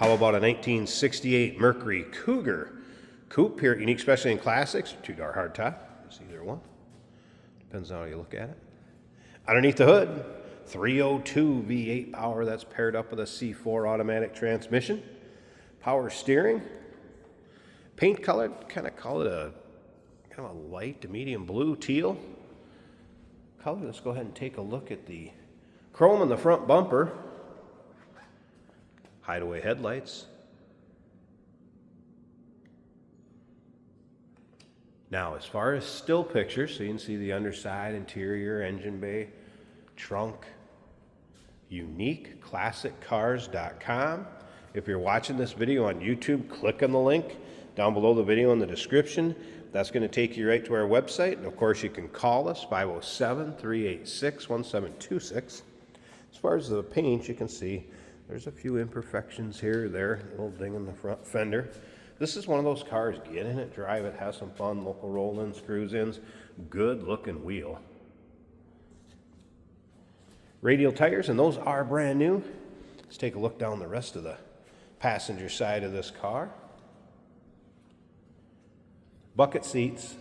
How about a 1968 Mercury Cougar Coupe here at Unique Specialty and Classics, two-door hardtop. It's either one. Depends on how you look at it. Underneath the hood, 302 V8 power that's paired up with a C4 automatic transmission. Power steering. Paint colored, kind of call it a kind of a light to medium blue teal color. Let's go ahead and take a look at the chrome in the front bumper. Hideaway headlights. Now, as far as still pictures, so you can see the underside, interior, engine bay, trunk, uniqueclassiccars.com. If you're watching this video on YouTube, click on the link down below the video in the description. That's going to take you right to our website. And of course, you can call us, 507-386-1726. As far as the paint, you can see there's a few imperfections here or there, a little ding in the front fender. This is one of those cars, get in it, drive it, have some fun, local roll-ins, cruise-ins, good looking wheel. Radial tires, and those are brand new. Let's take a look down the rest of the passenger side of this car. Bucket seats,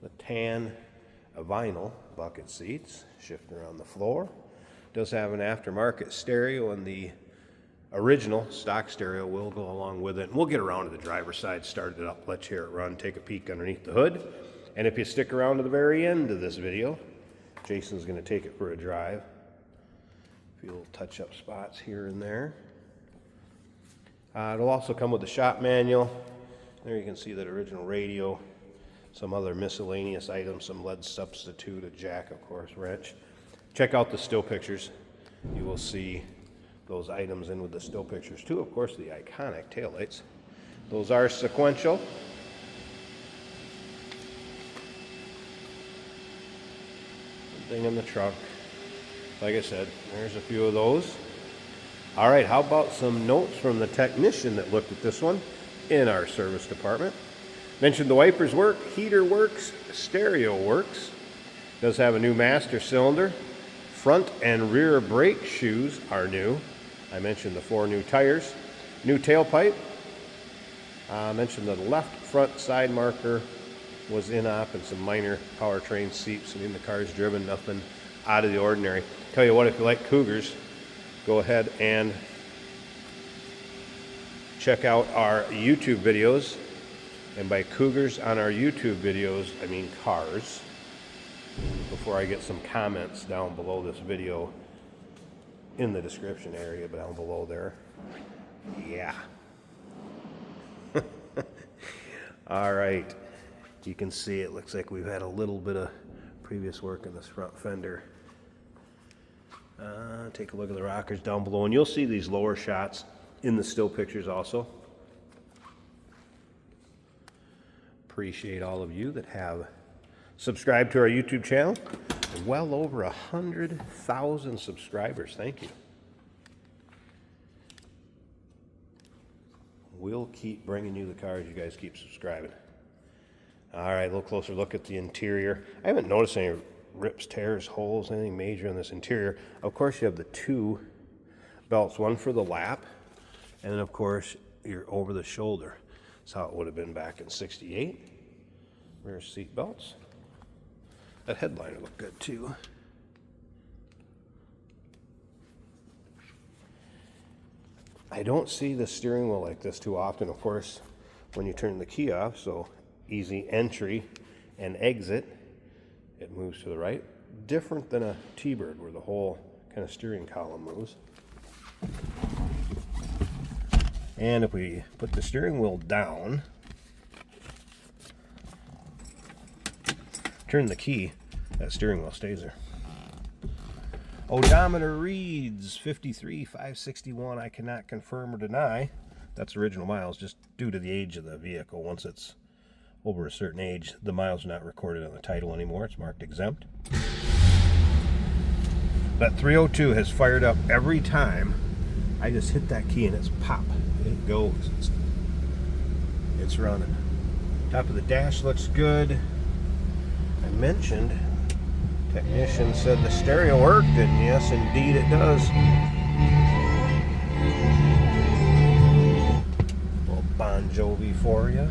the tan vinyl bucket seats, shifting around the floor. Does have an aftermarket stereo, and the original stock stereo will go along with it. And we'll get around to the driver's side, start it up, let you hear it run, take a peek underneath the hood. And if you stick around to the very end of this video, Jason's going to take it for a drive. A few little touch-up spots here and there. It'll also come with the shop manual. There you can see that original radio, some other miscellaneous items, some lead substitute, a jack, of course, wrench. Check out the still pictures. You will see those items in with the still pictures too. Of course, the iconic taillights. Those are sequential. Thing in the trunk. Like I said, there's a few of those. All right, how about some notes from the technician that looked at this one in our service department? Mentioned the wipers work, heater works, stereo works. Does have a new master cylinder. Front and rear brake shoes are new. I mentioned the 4 new tires. New tailpipe. I mentioned the left front side marker was in op and some minor powertrain seeps. I mean, the car's driven, nothing out of the ordinary. Tell you what, if you like Cougars, go ahead and check out our YouTube videos. And by Cougars on our YouTube videos, I mean cars. Before I get some comments down below this video in the description area, but down below there. Yeah. All right. You can see it looks like we've had a little bit of previous work in this front fender. Take a look at the rockers down below, and you'll see these lower shots in the still pictures also. Appreciate all of you that have subscribed to our YouTube channel. Well over 100,000 subscribers. Thank you. We'll keep bringing you the cars. You guys keep subscribing. All right, a little closer look at the interior. I haven't noticed any rips, tears, holes, anything major in this interior. Of course, you have the 2 belts, one for the lap, and then, of course, your over the shoulder. That's how it would have been back in '68. Rear seat belts. That headliner looked good too. I don't see the steering wheel like this too often, of course, when you turn the key off, so easy entry and exit. It moves to the right. Different than a T-Bird where the whole kind of steering column moves. And if we put the steering wheel down, turn the key, that steering wheel stays there. Odometer reads 53,561. I cannot confirm or deny. That's original miles, just due to the age of the vehicle. Once it's over a certain age, the miles are not recorded on the title anymore. It's marked exempt. That 302 has fired up every time I just hit that key and it's pop. It goes. It's running. Top of the dash looks good. I mentioned, technician said the stereo worked, and yes, indeed it does. Bon Jovi for you.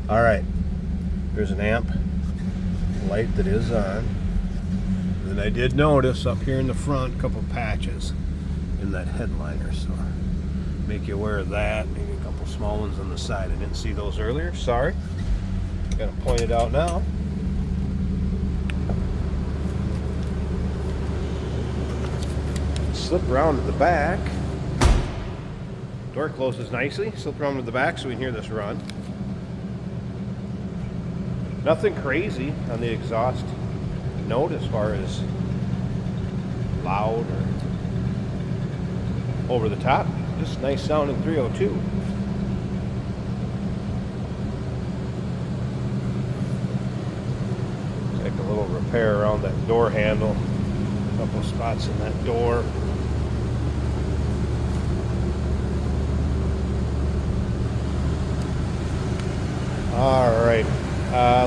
All right, there's an amp light that is on. And I did notice up here in the front a couple patches in that headliner, so make you aware of that. Maybe a couple small ones on the side. I didn't see those earlier. Sorry. Gotta point it out now. Slip around to the back. Door closes nicely. Slip around to the back so we can hear this run. Nothing crazy on the exhaust note as far as loud or over the top. Just nice sounding 302. Take a little repair around that door handle. A couple spots in that door. All right.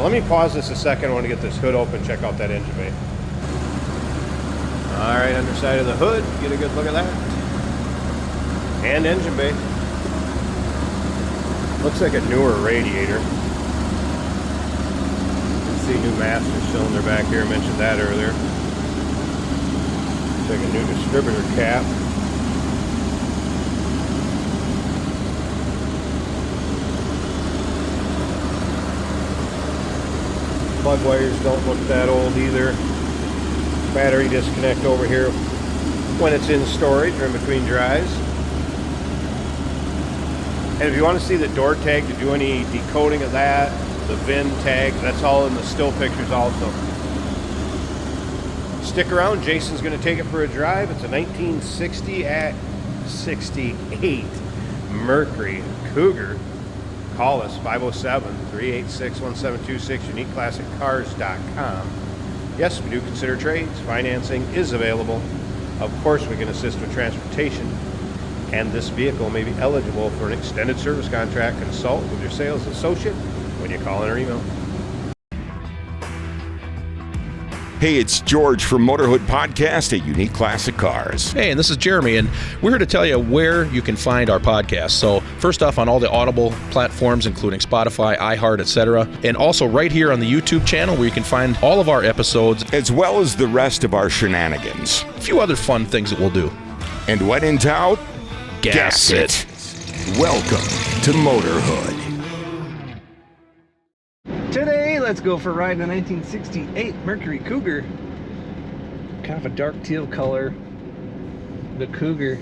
Let me pause this a second. I want to get this hood open, check out that engine bay. All right, underside of the hood, get a good look at that. And engine bay. Looks like a newer radiator. You can see new master cylinder back here. I mentioned that earlier. Looks like a new distributor cap. Plug wires don't look that old either. Battery disconnect over here when it's in storage or in between drives. And if you want to see the door tag to do any decoding of that, the VIN tags, that's all in the still pictures also. Stick around, Jason's going to take it for a drive. It's a 1960 at 68 Mercury Cougar. Call us, 507-386-1726, uniqueclassiccars.com. Yes, we do consider trades. Financing is available. Of course, we can assist with transportation. And this vehicle may be eligible for an extended service contract. Consult with your sales associate when you call in or email. Hey, it's George from Motorhood Podcast at Unique Classic Cars. Hey, and this is Jeremy, and we're here to tell you where you can find our podcast. So first off, on all the Audible platforms, including Spotify, iHeart, etc., and also right here on the YouTube channel where you can find all of our episodes, as well as the rest of our shenanigans. A few other fun things that we'll do. And when in doubt, gas it. Welcome to Motorhood. Today, let's go for a ride in a 1968 Mercury Cougar. Kind of a dark teal color. The Cougar.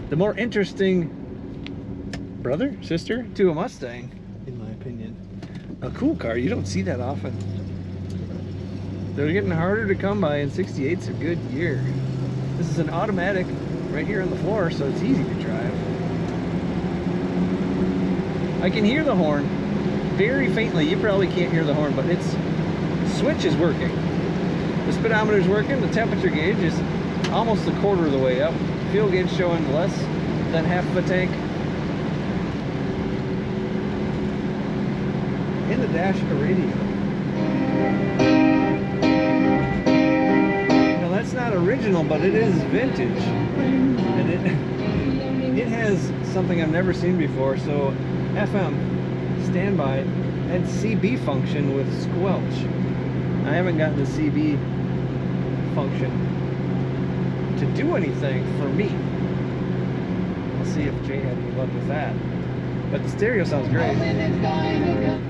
The more interesting brother, sister to a Mustang, in my opinion. A cool car. You don't see that often. They're getting harder to come by, and 68's a good year. This is an automatic right here on the floor, so it's easy to drive. I can hear the horn. Very faintly. You probably can't hear the horn, but its switch is working. The speedometer is working. The temperature gauge is almost a quarter of the way up. Fuel gauge showing less than half of a tank. In the dash, a radio. Now that's not original, but it is vintage, and it has something I've never seen before. So FM standby and CB function with squelch. I haven't gotten the CB function to do anything for me. I'll see if Jay had any luck with that. But the stereo sounds great.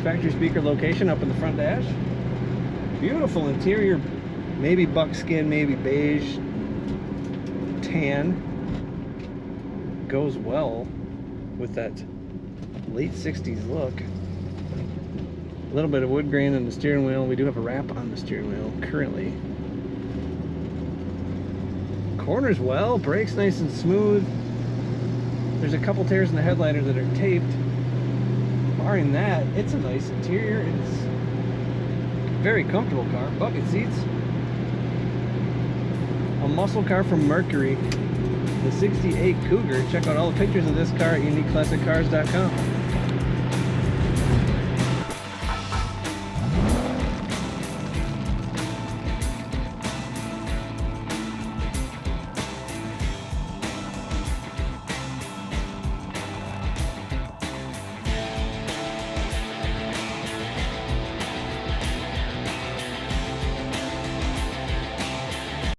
Factory speaker location up in the front dash. Beautiful interior, maybe buckskin, maybe beige, tan. Goes well with that late 60s look. A little bit of wood grain on the steering wheel. We do have a wrap on the steering wheel currently. Corners well, brakes nice and smooth. There's a couple tears in the headliner that are taped. Barring that, it's a nice interior. It's a very comfortable car. Bucket seats. A muscle car from Mercury. The 68 Cougar. Check out all the pictures of this car at uniqueclassiccars.com.